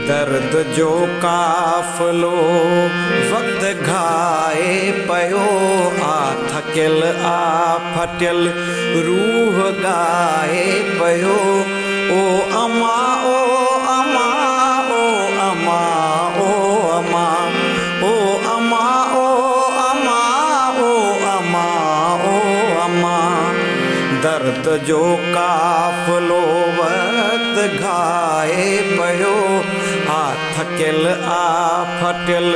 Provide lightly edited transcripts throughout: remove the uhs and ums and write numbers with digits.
दर्द जो काफ़िलो वक्त घाए पयो आ थकियल आ फटियल रूह गाए पयो ओ अमा ओ अमा ओ अमा ओ अमा ओ अमा ओ अमा ओ अमा ओ अमा दर्द जो काफ़िलो वक्त घाए पयो आ थकियल आ फटियल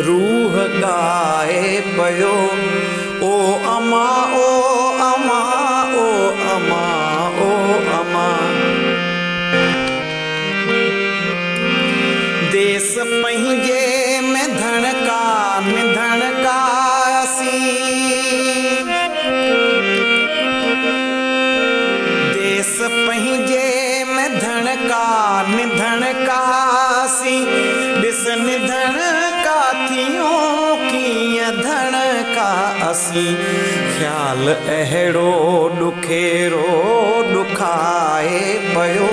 रूह गाए पयो ओ अमा ओ अमा ओ अमा ओ अमा देश पंहिंजे में धड़का असी देश पंहिंजे में धड़कासी ॾिस निधड़का थियूं कीअं धड़का असी ख़्याल अहिड़ो ॾुखेरो ॾुखाए पयो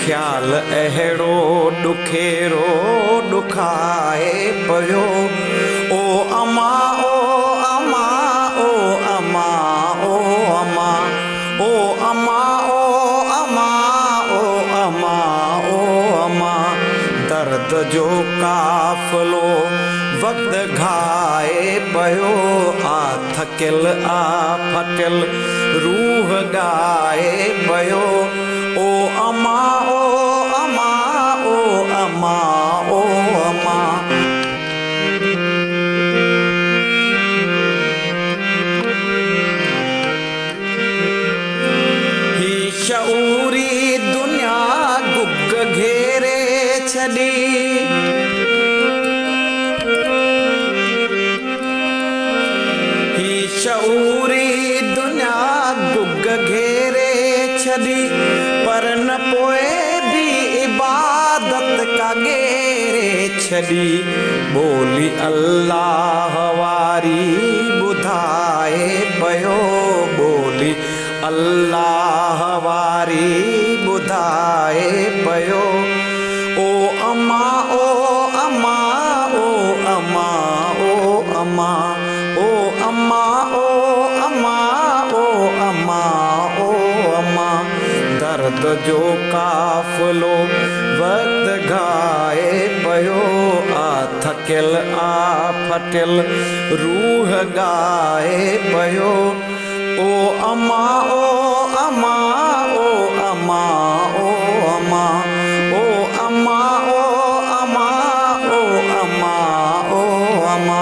ख़्याल अहिड़ो ॾुखेरो ॾुखाए पयो ओ अमा ओ अमा ओ अमा ओ अमा ओ अमा ओ अमा ओ अमा ओ अमा दर्द जो काफ़िलो वक्त घाए पयो आ थकियल आ फटियल रूह गाए पयो ओ अमा ओ अमा ओ अमा ओ अमा ही शऊरी दुनिया गुग घेरे छॾी ही शऊरी दुनिया गुग घेरे छॾी पर न पोए भी इबादत का घेरे छॾी बोली अल्लाह वारी ॿुधाए पयो बोली अल्लाह वारी ॿुधाए पयो ओ अमा ओ अमा ओ अमा ओ अमा ओ अमा ओ अमा ओ अमा ओ अमा दर्द जो काफ़िलो वक्त घाए पयो आ थकियल आ फटियल रूह गाए पयो ओ अमा ओ अमा ओ अमा ओ अमा ओ अमा ओ अमा ओ अमा ओ अमा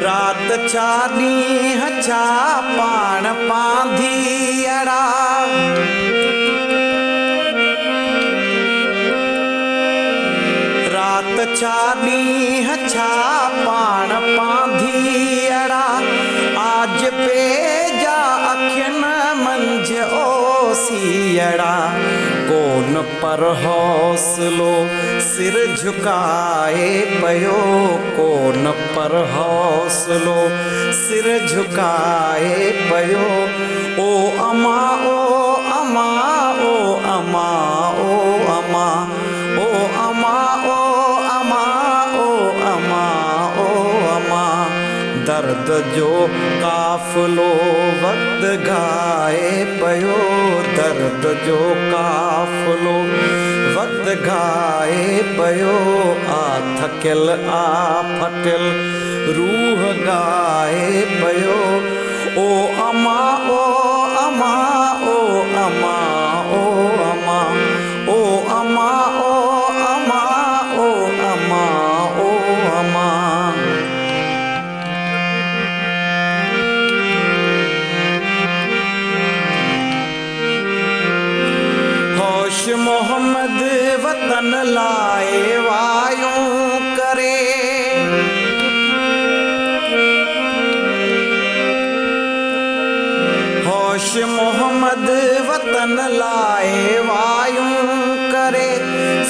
रात छा ॾींहं छा पाण पांधीअड़ा रात छा ॾींहं छा पाण पांधीअड़ा आज पेजा अखियुनि मंझि ओसीअड़ा कोन पर हौसलो सिर झुकाए पयो कोन पर हौसलो सिर झुकाए पयो ओ अमा ओ अमा ओ अमा ओ अमा ओ अमा ओ अमा ओ अमा ओ अमा दर्द जो काफ़िलो वक्त घाए पयो दर्द जो काफ़िलो वक्त घाए पयो आ थकियल आ फटियल रूह गाए पयो ओ अमा ओ अमा ओ अमा ओ अमा ओ अमा ओ अमा ओ अमा ओ अमा होश मोहम्मद वतन लाए वायूं करे होश मोहम्मद वतन लाए वायूं करे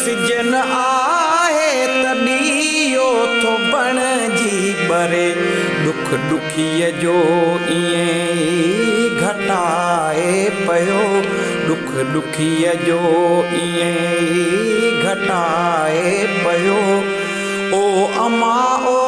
सिजन आहे तॾहिं थो बणजी ॿरे दुख ॾुखीअ जो ईअं घटाए पियो, ॾुख ॾुखीअ जो ईअं घटाए पियो। ओ अमा ओ